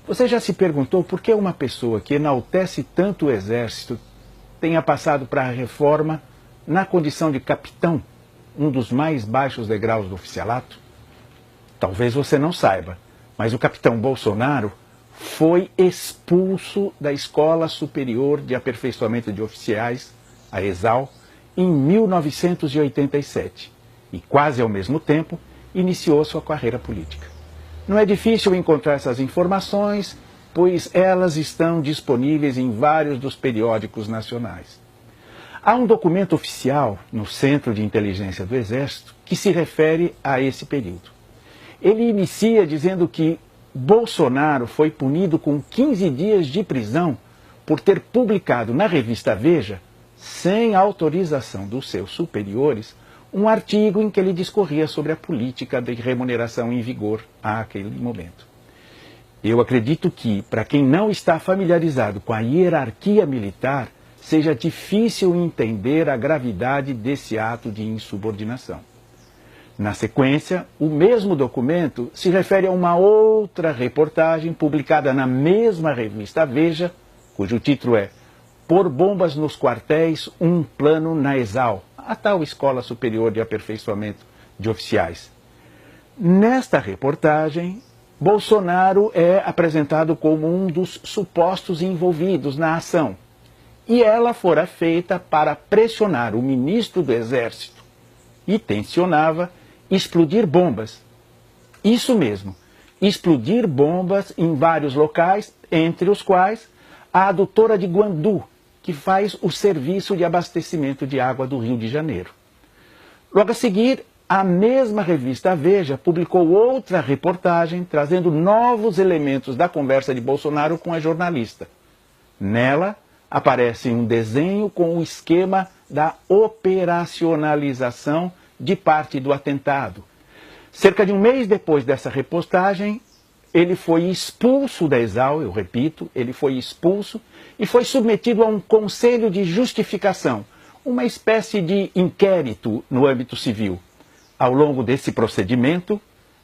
Você já se perguntou por que uma pessoa que enaltece tanto o exército tenha passado para a reforma na condição de capitão, um dos mais baixos degraus do oficialato? Talvez você não saiba, mas o capitão Bolsonaro foi expulso da Escola Superior de Aperfeiçoamento de Oficiais, a ESAL, em 1987 e, quase ao mesmo tempo, iniciou sua carreira política. Não é difícil encontrar essas informações, pois elas estão disponíveis em vários dos periódicos nacionais. Há um documento oficial no Centro de Inteligência do Exército que se refere a esse período. Ele inicia dizendo que Bolsonaro foi punido com 15 dias de prisão por ter publicado na revista Veja, sem autorização dos seus superiores, um artigo em que ele discorria sobre a política de remuneração em vigor àquele momento. Eu acredito que, para quem não está familiarizado com a hierarquia militar, seja difícil entender a gravidade desse ato de insubordinação. Na sequência, o mesmo documento se refere a uma outra reportagem publicada na mesma revista Veja, cujo título é "Por bombas nos quartéis, um plano na ESAL", a tal Escola Superior de Aperfeiçoamento de Oficiais. Nesta reportagem, Bolsonaro é apresentado como um dos supostos envolvidos na ação, e ela fora feita para pressionar o ministro do Exército e tensionava explodir bombas. Isso mesmo, explodir bombas em vários locais, entre os quais a adutora de Guandu, que faz o serviço de abastecimento de água do Rio de Janeiro. Logo a seguir, a mesma revista Veja publicou outra reportagem trazendo novos elementos da conversa de Bolsonaro com a jornalista. Nela, aparece um desenho com o esquema da operacionalização de parte do atentado. Cerca de um mês depois dessa reportagem, ele foi expulso da ESAL, eu repito, ele foi expulso e foi submetido a um conselho de justificação, uma espécie de inquérito no âmbito civil. Ao longo desse procedimento,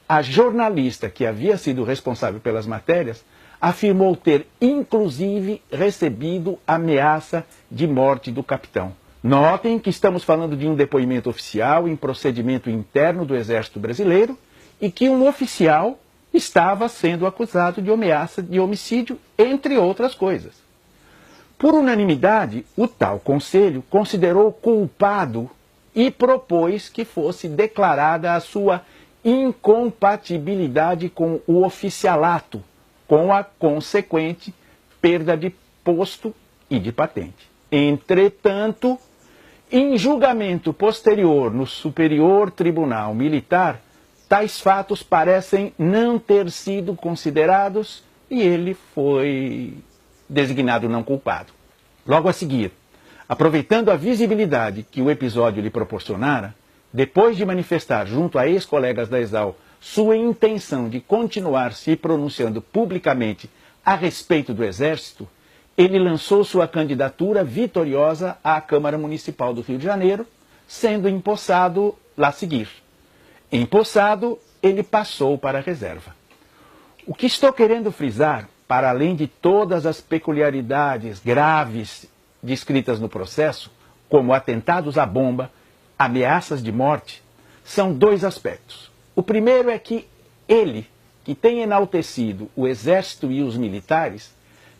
a jornalista que havia sido responsável pelas matérias afirmou ter, inclusive, recebido ameaça de morte do capitão. Notem que estamos falando de um depoimento oficial em procedimento interno do Exército Brasileiro e que um oficial estava sendo acusado de ameaça de homicídio, entre outras coisas. Por unanimidade, o tal conselho considerou culpado e propôs que fosse declarada a sua incompatibilidade com o oficialato, com a consequente perda de posto e de patente. Entretanto, em julgamento posterior no Superior Tribunal Militar, tais fatos parecem não ter sido considerados e ele foi designado não culpado. Logo a seguir, aproveitando a visibilidade que o episódio lhe proporcionara, depois de manifestar junto a ex-colegas da ESAL sua intenção de continuar se pronunciando publicamente a respeito do Exército, ele lançou sua candidatura vitoriosa à Câmara Municipal do Rio de Janeiro, sendo empossado lá a seguir. Empossado, ele passou para a reserva. O que estou querendo frisar, para além de todas as peculiaridades graves descritas no processo, como atentados à bomba, ameaças de morte, são dois aspectos. O primeiro é que ele, que tem enaltecido o Exército e os militares,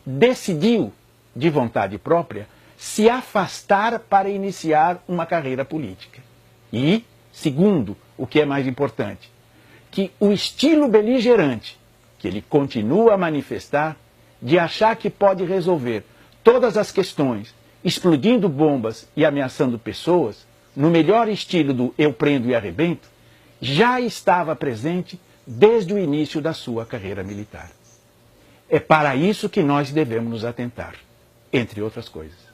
decidiu, de vontade própria, se afastar para iniciar uma carreira política. E, segundo, o que é mais importante, que o estilo beligerante que ele continua a manifestar, de achar que pode resolver todas as questões, explodindo bombas e ameaçando pessoas, no melhor estilo do eu prendo e arrebento, já estava presente desde o início da sua carreira militar. É para isso que nós devemos nos atentar, entre outras coisas.